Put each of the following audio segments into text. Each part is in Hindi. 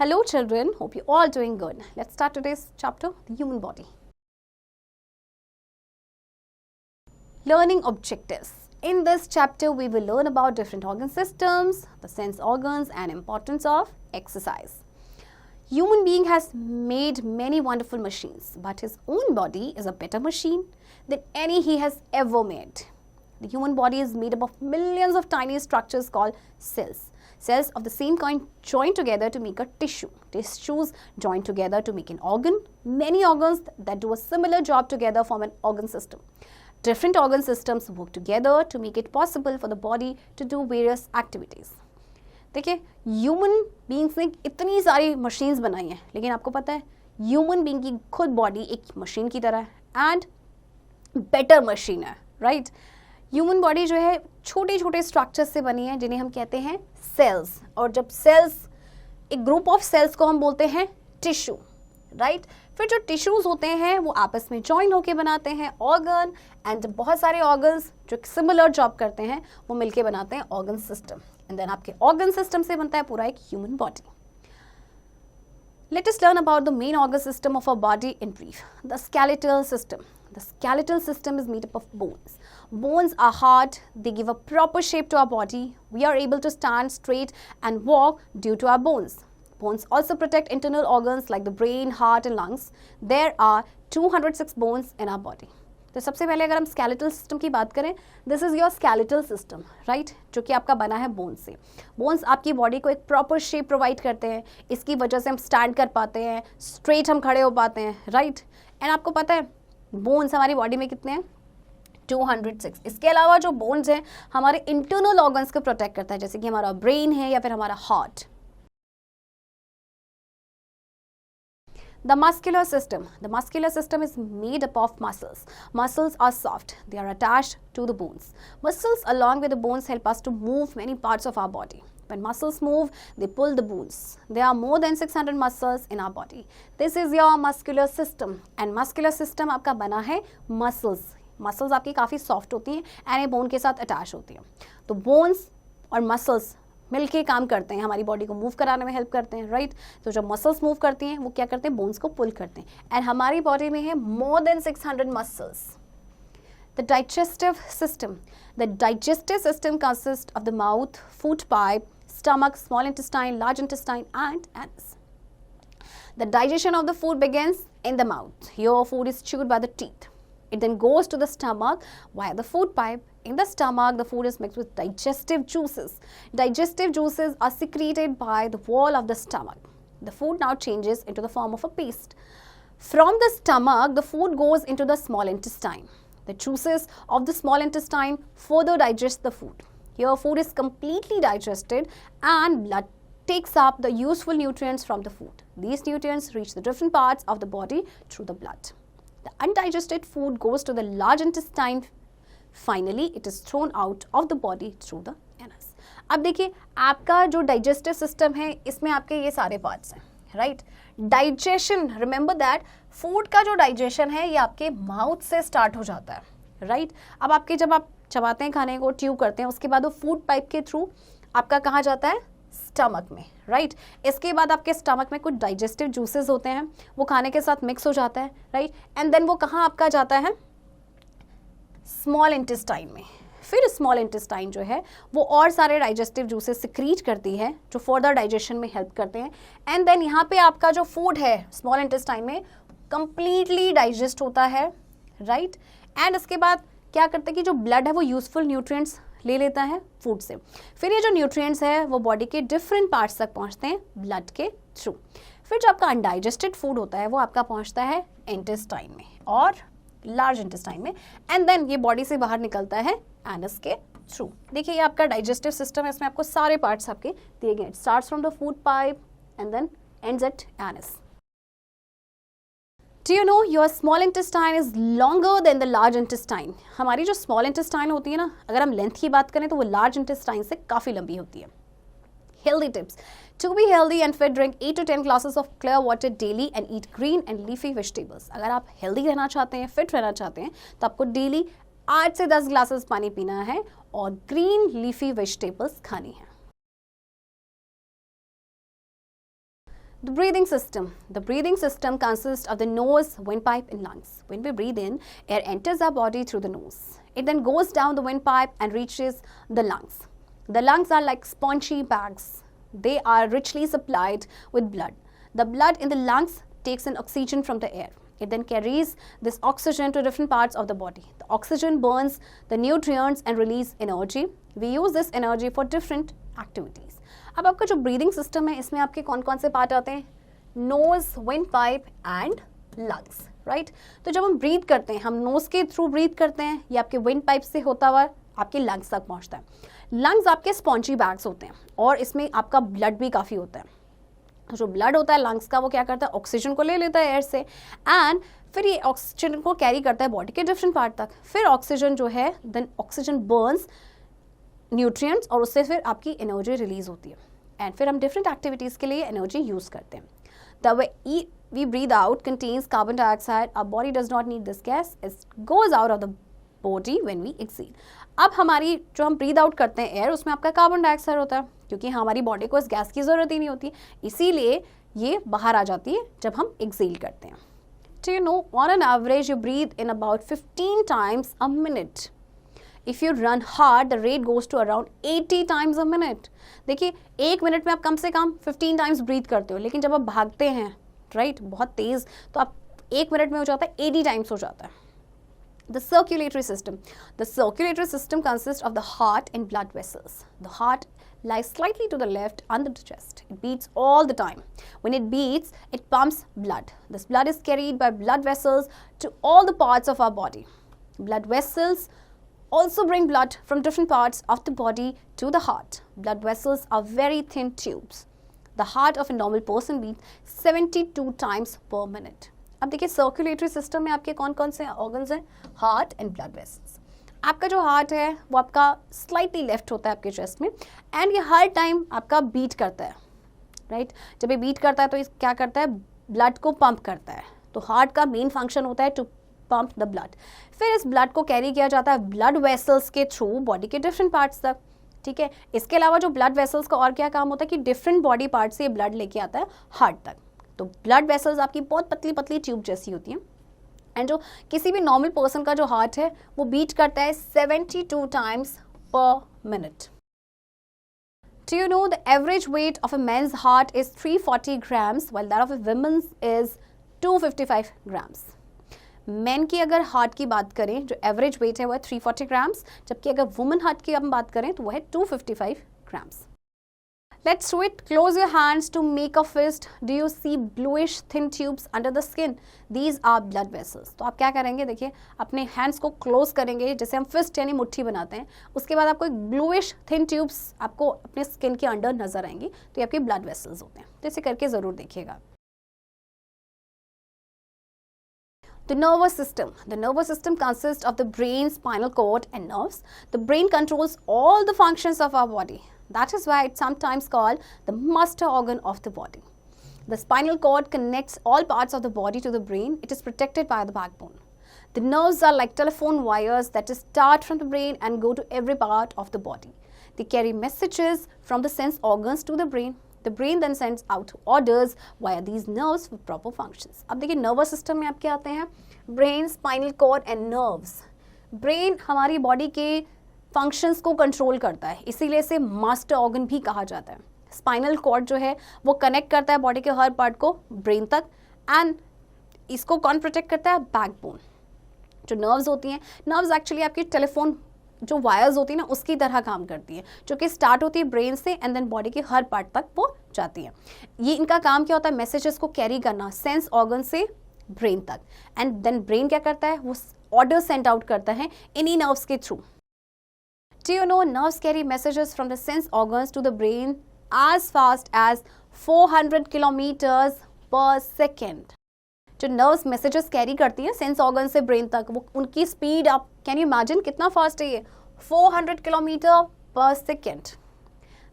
Hello children, hope you all doing good. Let's start today's chapter, the human body. Learning objectives. In this chapter, we will learn about different organ systems, the sense organs and importance of exercise. Human being has made many wonderful machines, but his own body is a better machine than any he has ever made. The human body is made up of millions of tiny structures called cells. Cells of the same kind join together to make a tissue. Tissues join together to make an organ. Many organs that do a similar job together form an organ system. Different organ systems work together to make it possible for the body to do various activities. देखिए ह्यूमन बींग्स ने इतनी सारी मशीन्स बनाई हैं, लेकिन आपको पता है ह्यूमन बींग की खुद बॉडी एक मशीन की तरह है एंड बेटर मशीन है, राइट? ह्यूमन बॉडी जो है छोटे छोटे स्ट्रक्चर्स से बनी है जिन्हें हम कहते हैं सेल्स, और जब सेल्स, एक ग्रुप ऑफ सेल्स को हम बोलते हैं टिश्यू, राइट? फिर जो टिश्यूज होते हैं वो आपस में ज्वाइन होके बनाते हैं ऑर्गन, एंड बहुत सारे ऑर्गन्स जो सिमिलर जॉब करते हैं वो मिलके बनाते हैं ऑर्गन सिस्टम, एंड देन आपके ऑर्गन सिस्टम से बनता है पूरा एक human body. Let us learn about the main organ system of our body in brief. The skeletal system. The skeletal system is made up of bones. Bones are hard. They give a proper shape to our body. We are able to stand straight and walk due to our bones. Bones also protect internal organs like the brain, heart and lungs. There are 206 bones in our body. तो सबसे पहले अगर हम स्केलेटल सिस्टम की बात करें, this is your skeletal system, right? जो कि आपका बना है बोन्स से. बोन्स आपकी बॉडी को एक प्रॉपर शेप प्रोवाइड करते हैं. इसकी वजह से हम स्टैंड कर पाते हैं, स्ट्रेट हम खड़े हो पाते हैं, राइट? एंड आपको पता है बोन्स हमारी बॉडी में कितने हैं? 206. इसके अलावा जो बोन्स हैं हमारे इंटरनल ऑर्गन्स को प्रोटेक्ट करता है, जैसे कि हमारा ब्रेन है या फिर हमारा heart. The muscular system. The muscular system is made up of muscles. Muscles are soft. They are attached to the bones. Muscles along with the bones help us to move many parts of our body. When muscles move, they pull the bones. There are more than 600 muscles in our body. This is your muscular system. And muscular system आपका बना है muscles. Muscles आपकी काफ़ी soft होती हैं and ये bone के साथ attach होती हैं. तो bones और muscles मिलके काम करते हैं, हमारी बॉडी को मूव कराने में हेल्प करते हैं, राइट? तो जब मसल्स मूव करती हैं वो क्या करते हैं? बोन्स को पुल करते हैं. एंड हमारी बॉडी में है more than 600 muscles. The digestive system. The digestive system consist of the mouth, food pipe, stomach, small intestine, large intestine and anus. The digestion of the food begins in the mouth. Here food is chewed by the teeth. It then goes to the stomach via the food pipe. In the stomach, the food is mixed with digestive juices. Digestive juices are secreted by the wall of the stomach. The food now changes into the form of a paste. From the stomach, the food goes into the small intestine. The juices of the small intestine further digest the food. Here, food is completely digested and blood takes up the useful nutrients from the food. These nutrients reach the different parts of the body through the blood. The undigested food goes to the large intestine. Finally, it is thrown out of the body through the anus. अब देखिए आपका जो डाइजेस्टिव सिस्टम है इसमें आपके ये सारे पार्ट्स हैं, right? Digestion, remember that food का जो डाइजेशन है ये आपके माउथ से स्टार्ट हो जाता है, राइट? अब आपके जब आप चबाते हैं खाने को, ट्यूब करते हैं, उसके बाद वो फूड पाइप के थ्रू आपका कहाँ जाता है? स्टमक में, राइट? इसके बाद आपके स्टमक में कुछ डाइजेस्टिव जूसेस होते हैं, वो खाने के साथ मिक्स हो जाता है, राइट? एंड देन वो कहाँ आपका जाता है? स्मॉल इंटेस्टाइन में. फिर स्मॉल इंटेस्टाइन जो है वो और सारे डाइजेस्टिव जूसेस सिक्रीट करती है जो फर्दर डाइजेशन में हेल्प करते हैं. एंड देन यहाँ पे आपका जो फूड है स्मॉल इंटेस्टाइन में कंप्लीटली डाइजेस्ट होता है, राइट? एंड इसके बाद क्या करते हैं कि जो ब्लड है वो यूजफुल न्यूट्रिएंट्स ले लेता है फूड से. फिर ये जो न्यूट्रिएंट्स है वो बॉडी के डिफरेंट पार्ट्स तक पहुँचते हैं ब्लड के थ्रू. फिर जो आपका अनडाइजेस्टेड फूड होता है वो आपका पहुँचता है इंटेस्टाइन में और लार्ज इंटेस्टाइन में, एंड देन ये बॉडी से बाहर निकलता है एनस के थ्रू. देखिए ये आपका डाइजेस्टिव सिस्टम है, इसमें आपको सारे पार्ट्स आपके दिए गए. It starts from the food pipe and then ends at anus. Do you know your small intestine is longer than the large intestine? हमारी जो small intestine होती है ना, अगर हम लेंथ की बात करें तो वो large intestine से काफ़ी लंबी होती है. Healthy tips. To be healthy and fit, drink 8 to 10 glasses of clear water daily and eat green and leafy vegetables. अगर आप healthy रहना चाहते हैं, fit रहना चाहते हैं, तो आपको daily 8 से 10 ग्लासेस पानी पीना है और green leafy vegetables खानी है. The breathing system. The breathing system consists of the nose, windpipe and lungs. When we breathe in, air enters our body through the nose. It then goes down the windpipe and reaches the lungs. The lungs are like spongy bags. They are richly supplied with blood. The blood in the lungs takes in oxygen from the air. It then carries this oxygen to different parts of the body. The oxygen burns the nutrients and release energy. We use this energy for different activities. अब आपका जो ब्रीदिंग सिस्टम है इसमें आपके कौन कौन से पार्ट आते हैं? Nose, wind pipe and lungs, right? तो जब हम ब्रीथ करते हैं, हम नोज के थ्रू ब्रीथ करते हैं, ये आपके विंड पाइप से होता हुआ आपके लंग्स तक पहुंचता है. लंग्स आपके स्पॉन्जी बैग्स होते हैं और इसमें आपका ब्लड भी काफ़ी होता है. जो ब्लड होता है लंग्स का, वो क्या करता है? ऑक्सीजन को ले लेता है एयर से एंड फिर ये ऑक्सीजन को कैरी करता है बॉडी के डिफरेंट पार्ट तक. फिर ऑक्सीजन जो है, देन ऑक्सीजन बर्न्स न्यूट्रिएंट्स और उससे फिर आपकी एनर्जी रिलीज होती है एंड फिर हम डिफरेंट एक्टिविटीज़ के लिए एनर्जी यूज़ करते हैं. The way we breathe out contains carbon dioxide. Our body does not need this gas, it goes out of the body when we exhale. अब हमारी जो हम ब्रीद आउट करते हैं एयर, उसमें आपका कार्बन डाइऑक्साइड होता है क्योंकि हमारी बॉडी को इस गैस की ज़रूरत ही नहीं होती, इसीलिए ये बाहर आ जाती है जब हम एक्सेल करते हैं. Do you know, on an average you breathe in about 15 times a minute. If you run hard, the rate goes to around 80 times a minute. देखिए, एक मिनट में आप कम से कम 15 टाइम्स ब्रीथ करते हो, लेकिन जब आप भागते हैं, राइट, बहुत तेज़, तो आप एक मिनट में हो जाता है 80 टाइम्स हो जाता है. The circulatory system. The circulatory system consists of the heart and blood vessels. The heart lies slightly to the left under the chest. It beats all the time. When it beats, it pumps blood. This blood is carried by blood vessels to all the parts of our body. Blood vessels also bring blood from different parts of the body to the heart. Blood vessels are very thin tubes. The heart of a normal person beats 72 times per minute. अब देखिए सर्कुलेटरी सिस्टम में आपके कौन कौन से ऑर्गन्स हैं? Heart and blood vessels. आपका जो हार्ट है वो आपका स्लाइटली लेफ्ट होता है आपके चेस्ट में एंड ये हर टाइम आपका बीट करता है, राइट? जब ये बीट करता है तो ये क्या करता है? ब्लड को पंप करता है. तो हार्ट का मेन फंक्शन होता है टू पंप द ब्लड. फिर इस ब्लड को कैरी किया जाता है ब्लड वेसल्स के थ्रू बॉडी के डिफरेंट पार्ट्स तक, ठीक है? इसके अलावा जो ब्लड वेसल्स का और क्या काम होता है कि डिफरेंट बॉडी पार्ट से ये ब्लड लेके आता है हार्ट तक. तो ब्लड वेसल्स आपकी बहुत पतली पतली ट्यूब जैसी होती हैं एंड जो किसी भी नॉर्मल पर्सन का जो हार्ट है वो बीट करता है 72 टाइम्स पर minute. Do you know the average weight of a man's heart is 340 grams while that of a woman's is 255 grams. Man की अगर हार्ट की बात करें, जो एवरेज वेट है वो है 340 ग्राम्स, जबकि अगर वुमेन हार्ट की हम बात करें तो वो है 255 grams. Let's do it. Close your hands to make a fist. Do you see bluish thin tubes under the skin? These are blood vessels. तो आप क्या करेंगे? देखिए, अपने हैंड्स को क्लोज करेंगे, जैसे हम फिस्ट यानी मुट्ठी बनाते हैं. उसके बाद आपको एक ब्लूइश थिन ट्यूब्स आपको अपने स्किन के अंडर नजर आएंगी, तो ये आपके ब्लड वेसल्स होते हैं. तो इसे करके ज़रूर देखिएगा. The nervous system. The nervous system consists of the brain, spinal cord and nerves. The brain controls all the functions of our body. That is why it's sometimes called the master organ of the body. The spinal cord connects all parts of the body to the brain. It is protected by the backbone. The nerves are like telephone wires that start from the brain and go to every part of the body. They carry messages from the sense organs to the brain. The brain then sends out orders via these nerves for proper functions. अब देखिए नर्वस सिस्टम में आपके आते हैं brain, spinal cord and nerves. Brain हमारी बॉडी के फंक्शंस को कंट्रोल करता है, इसीलिए इसे मास्टर ऑर्गन भी कहा जाता है. स्पाइनल कॉर्ड जो है वो कनेक्ट करता है बॉडी के हर पार्ट को ब्रेन तक एंड इसको कौन प्रोटेक्ट करता है? बैकबोन. जो नर्व्स होती हैं, नर्व्स एक्चुअली आपकी टेलीफोन जो वायर्स होती है ना उसकी तरह काम करती है, जो कि स्टार्ट होती है ब्रेन से एंड देन बॉडी के हर पार्ट तक वो जाती है. ये इनका काम क्या होता है? मैसेजेस को कैरी करना सेंस ऑर्गन से ब्रेन तक एंड देन ब्रेन क्या करता है? वो ऑर्डर सेंड आउट करता है इन्हीं नर्व्स के through. Do you know nerves carry messages from the sense organs to the brain as fast as 400 kilometers per second. जो नर्व्स मैसेजेस कैरी करती हैं सेंस ऑर्गन से ब्रेन तक, वो उनकी स्पीड आप कैन यू इमेजिन कितना फास्ट है ये? 400 किलोमीटर पर second.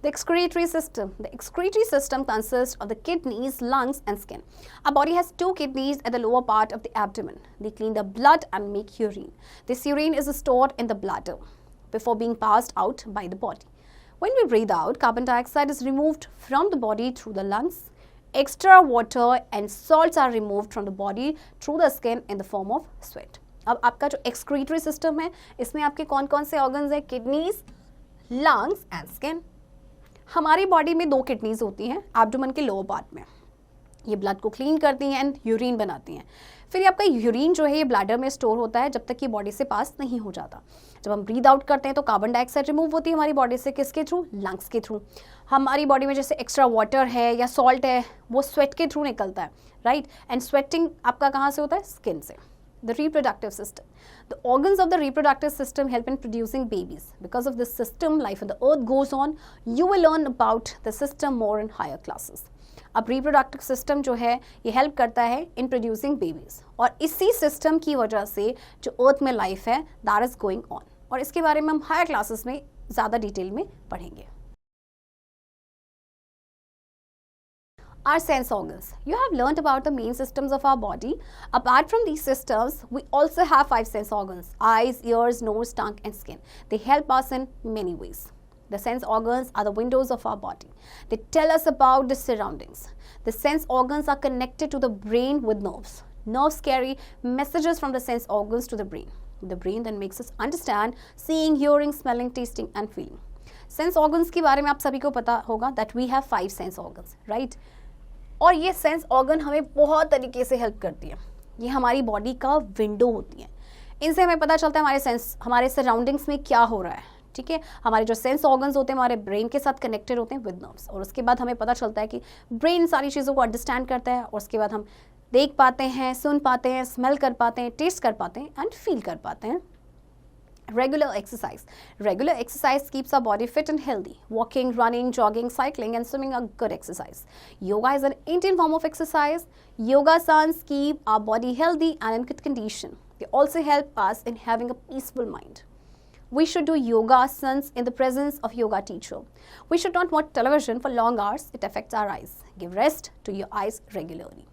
The excretory system. The excretory system consists of the kidneys, lungs and skin. Our body has 2 kidneys at the lower part of the abdomen. They clean the blood and make urine. This urine is stored in the bladder before being passed out by the body. When we breathe out, carbon dioxide is removed from the body through the lungs. extra water and salts are removed from the body through the skin in the form of sweat. अब आपका जो excretory system है, इसमें आपके कौन कौन से organs हैं? Kidneys, lungs and skin. हमारी बॉडी में 2 किडनीज होती हैं एब्डोमेन के लोअर पार्ट में. ये ब्लड को क्लीन करती हैं एंड यूरिन बनाती हैं. फिर ये आपका यूरिन जो है ये ब्लैडर में स्टोर होता है जब तक ये बॉडी से पास नहीं हो जाता. जब हम ब्रीद आउट करते हैं तो कार्बन डाइऑक्साइड रिमूव होती है हमारी बॉडी से. किसके थ्रू? लंग्स के थ्रू. हमारी बॉडी में जैसे एक्स्ट्रा वाटर है या सॉल्ट है वो स्वेट के थ्रू निकलता है, राइट. एंड स्वेटिंग आपका कहाँ से होता है? स्किन से. The reproductive system. The organs of the reproductive system help in producing babies. Because of this system, life on the earth goes on. You will learn about the system more in higher classes. अब reproductive system जो है ये help करता है in producing babies. और इसी system की वजह से जो earth में life है that is going on. और इसके बारे में हम higher classes में ज़्यादा डिटेल में पढ़ेंगे. Our sense organs. You have learnt about the main systems of our body. Apart from these systems, we also have 5 sense organs: eyes, ears, nose, tongue and skin. They help us in many ways. The sense organs are the windows of our body. They tell us about the surroundings. The sense organs are connected to the brain with nerves. Nerves carry messages from the sense organs to the brain. The brain then makes us understand seeing, hearing, smelling, tasting and feeling. Sense organs के बारे में आप सभी को पता होगा that we have 5 sense organs, right? और ये सेंस ऑर्गन हमें बहुत तरीके से हेल्प करती है. ये हमारी बॉडी का विंडो होती है. इनसे हमें पता चलता है हमारे सराउंडिंग्स में क्या हो रहा है. ठीक है, हमारे जो सेंस ऑर्गन्स होते हैं हमारे ब्रेन के साथ कनेक्टेड होते हैं विद नर्व्स. और उसके बाद हमें पता चलता है कि ब्रेन सारी चीज़ों को अंडरस्टैंड करता है. और उसके बाद हम देख पाते हैं, सुन पाते हैं, स्मेल कर पाते हैं, टेस्ट कर पाते हैं एंड फील कर पाते हैं. Regular exercise. Regular exercise keeps our body fit and healthy. Walking, running, jogging, cycling and swimming are good exercise. Yoga is an Indian form of exercise. Yogasans keep our body healthy and in good condition. They also help us in having a peaceful mind. We should do yogasans in the presence of yoga teacher. We should not watch television for long hours. It affects our eyes. Give rest to your eyes regularly.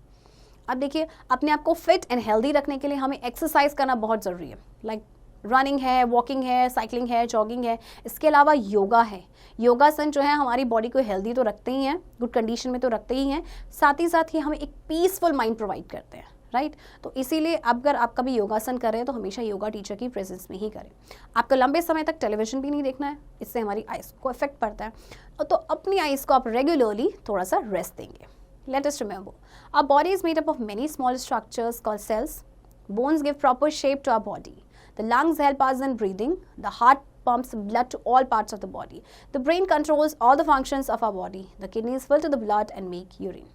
अब देखिए, अपने आप को फिट एंड हेल्दी रखने के लिए हमें एक्सरसाइज करना बहुत ज़रूरी है. लाइक रनिंग है, वॉकिंग है, साइकिलिंग है, जॉगिंग है. इसके अलावा योगा है. योगासन जो है हमारी बॉडी को हेल्दी तो रखते ही हैं, गुड कंडीशन में तो रखते ही हैं, साथ ही हमें एक पीसफुल माइंड प्रोवाइड करते हैं, राइट. तो इसीलिए अगर आप कभी योगासन कर रहे हैं तो हमेशा योगा टीचर की प्रेजेंस में ही करें. आपको लंबे समय तक टेलीविजन भी नहीं देखना है, इससे हमारी आइज़ को इफेक्ट पड़ता है. तो अपनी आइज़ को आप रेगुलरली थोड़ा सा रेस्ट देंगे. Let us remember, our body is made up of many small structures called cells. Bones give proper shape to our body. The lungs help us in breathing. The heart pumps blood to all parts of the body. The brain controls all the functions of our body. The kidneys filter the blood and make urine.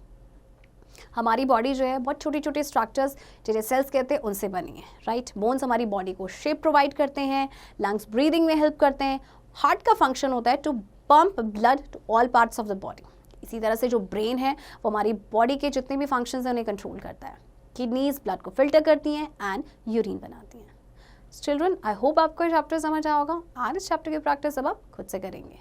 हमारी बॉडी जो है बहुत छोटे छोटे स्ट्रक्चर्स जिन्हें सेल्स कहते हैं उनसे बनी है, राइट. बोन्स हमारी बॉडी को शेप प्रोवाइड करते हैं. लंग्स ब्रीदिंग में हेल्प करते हैं. हार्ट का फंक्शन होता है to pump blood to all parts of the body. इसी तरह से जो ब्रेन है वो हमारी बॉडी के जितने भी फंक्शंस हैं उन्हें कंट्रोल करता है. किडनीज ब्लड को फिल्टर करती हैं एंड यूरिन बनाती हैं. चिल्ड्रन, आई होप आपको ये चैप्टर समझ आया होगा. आज इस चैप्टर की प्रैक्टिस अब आप खुद से करेंगे.